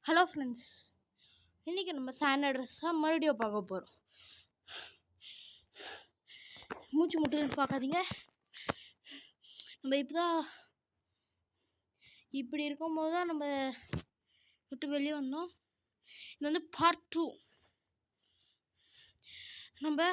Hello friends, இன்றைக்கி நம்ம sand அட்ரஸாக மறுபடியும் பார்க்க போகிறோம். மூச்சு முட்டுன்னு பார்க்காதீங்க. நம்ம இப்படி இருக்கும்போது தான் நம்ம விட்டு வெளியே வந்தோம். இது வந்து பார்ட் 2. நம்ம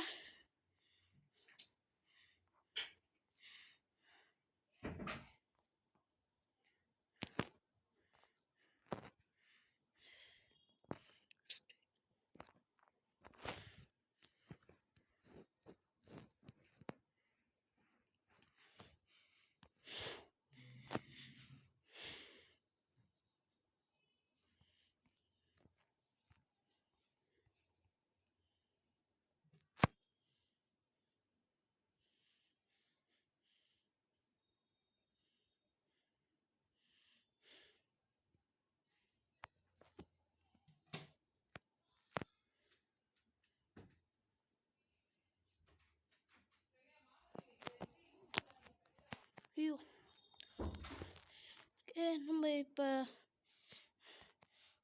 நம்ம இப்போ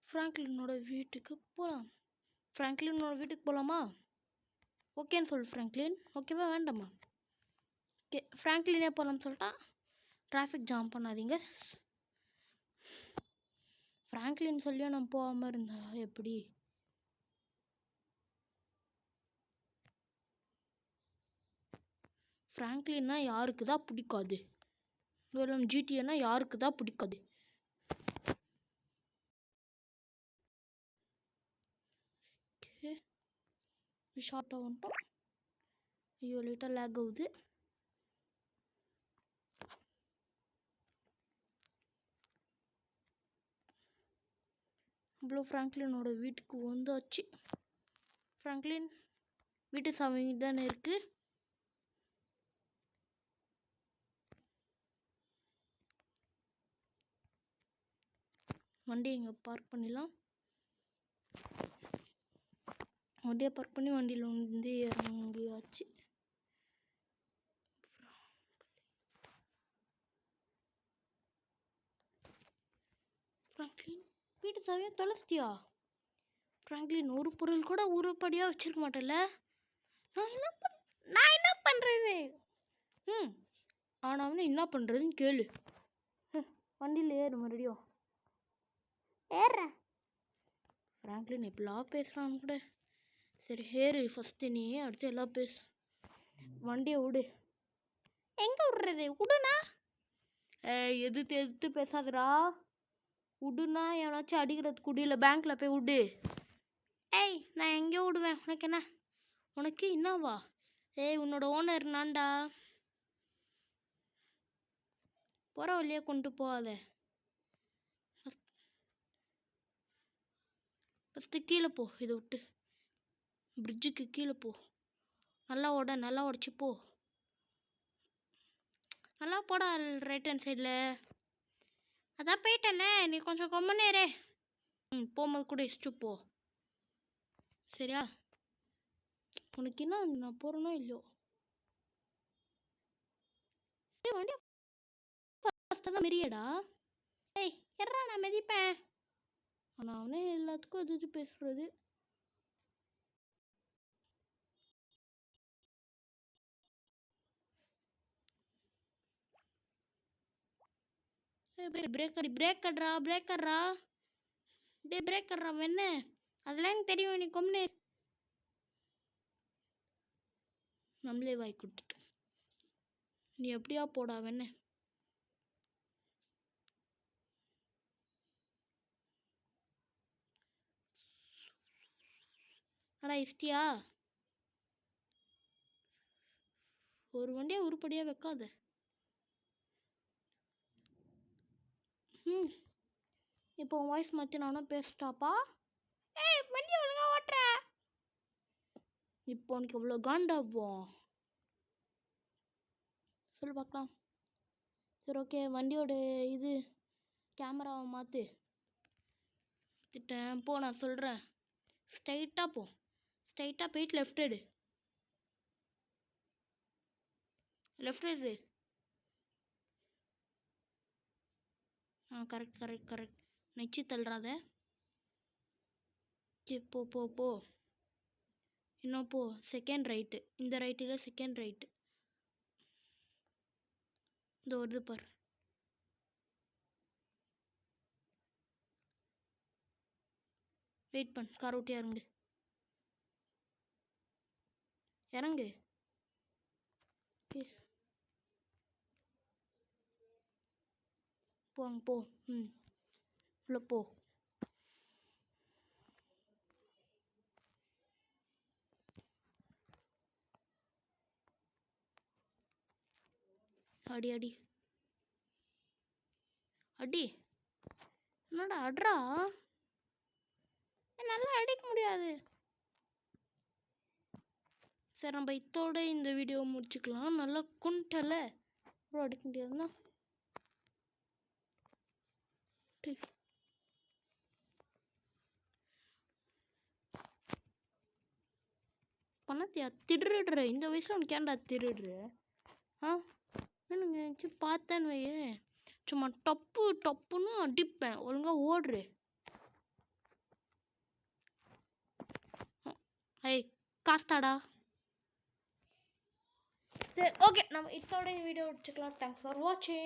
ஃப்ராங்க்லினோட வீட்டுக்கு போகலாம். ஃப்ராங்க்லினோட வீட்டுக்கு போகலாமா? ஓகேன்னு சொல்லு ஃப்ராங்க்லின். ஓகேவா வேண்டாமா? ஓகே, ஃப்ராங்க்லினே போகலான்னு சொல்லிட்டா டிராஃபிக் ஜாம் பண்ணாதீங்க. ஃப்ராங்க்லின் சொல்லியும் நான் போகாமல் இருந்தா எப்படி? ஃப்ராங்க்லின்னா யாருக்கு தான் பிடிக்காது? ஜிடிஏனா யாருக்கு தான் பிடிக்காது? ஷார்ட்டாக வந்துட்டோம். ஐயோ, லைட்டாக லேக் ஆகுது. அவ்வளோ ஃப்ராங்க்லினோட வீட்டுக்கு வந்தாச்சு. ஃப்ராங்க்லின் வீட்டு சாமி தானே இருக்கு. வண்டி இங்கே பார்க் பண்ணிடலாம். வண்டியை பார்க் பண்ணி வண்டியில் வந்து இறங்கியாச்சு. ஃப்ராங்க்லின் வீட்டு சாவியை தொலைச்சிட்டியா? ஃப்ராங்க்லின் ஒரு பொருள் கூட உருப்படியாக வச்சிருக்க மாட்டேல்ல. நான் என்ன பண்ணுறது? ஆனால் என்ன பண்ணுறதுன்னு கேளு. வண்டியில் ஏறு, மறுபடியும் ஏறுறேன். ஃப்ராங்க்லின் எப்படிலாம் பேசுகிறான்னு கூட. சரி ஏறு ஃபஸ்ட்டு, நீ அடுத்து எல்லாம் பேசு. வண்டியை விடு. எங்கே விடுறது? விடுனா எதிர்த்து பேசாதடா. விடுனா எவனாச்சும் அடிக்கிறதுக்கு விடு, இல்லை பேங்க்கில் போய் விடு. ஏய், நான் எங்கேயோ விடுவேன். உனக்கு என்ன? உனக்கு என்னவா? உன்னோட ஓனர் நான்டா. போகிற வழியே கொண்டு போகாத. ஃபஸ்ட்டு கீழே போ. இதை விட்டு பிரிட்ஜுக்கு கீழே போ. நல்லா உடச்சி போ. நல்லா போடா. ரைட் ஹேண்ட் சைடில் அதான் போயிட்டேன்ல. நீ கொஞ்சம் கொம்மனேரே. போகும்போது கூட இஷ்டு போ. சரியா? உனக்கு என்ன, நான் போகிறனோ இல்லையோ. வண்டி ஃபஸ்ட்டாக தான் மெரியடா. ஏய் எறா, நான் மிதிப்பேன். ஆனால் அவனே எல்லாத்துக்கும் எது பேசுறது. பிரேக் கட்றா. டே பிரேக் கட்றா. என்ன அதெல்லாம் எனக்கு தெரியும். நீ கொம்னே. நம்மளே வாய் கொடுத்துட்டோம். நீ எப்படியா போடா வெண்ண. அடா இஷ்டியா? ஒரு வண்டியை உருப்படியாக வைக்காத. இப்போ உன் வாய்ஸ் மாற்றி நானும் பேசிட்டாப்பா. வண்டி ஒழுங்கா ஓட்டுற. இப்போ உனக்கு எவ்வளோ காண்டாவோம் சொல்லு பார்க்கலாம். சரி ஓகே, வண்டியோட இது கேமராவை மாற்று. திட்டேன் போ. நான் சொல்கிறேன். ஸ்ட்ரைட்டாக போ. ஸ்ட்ரைட்டாக போயிட்டு லெஃப்ட் எடு. கரெக்ட். நெச்சு தள்ளுறாத. சரி போ போ போ. இன்னும் போ. Second right. இந்த ரைட்டில் செகண்ட் ரைட்டு. இந்த வருது பாரு. வெயிட் பண்ணு. கார் விட்டு இறங்கு. இறங்கு. போங்க போ. உள்ள போ. அடி அடி அடி. என்னடா அட்ரா. நல்லா அடிக்க முடியாது. சரி நம்ம இதோட இந்த வீடியோ முடிச்சுக்கலாம். நல்லா குண்டல அப்புறம் அடிக்க முடியாதுன்னா பண்ணத்தியா திடுற. இந்த வயசுல உனக்கு ஏன்டா திருடுற? என்னங்க பார்த்தேன்னு வையே சும்மா டப்பு டப்புன்னு அடிப்பேன். ஒழுங்கா ஓடுறு. ஐய் காஸ்தாடா. சரி ஓகே நம்ம இதோட வீடியோ முடிச்சுக்கலாம். தேங்க்ஸ் ஃபார் வாட்சிங்.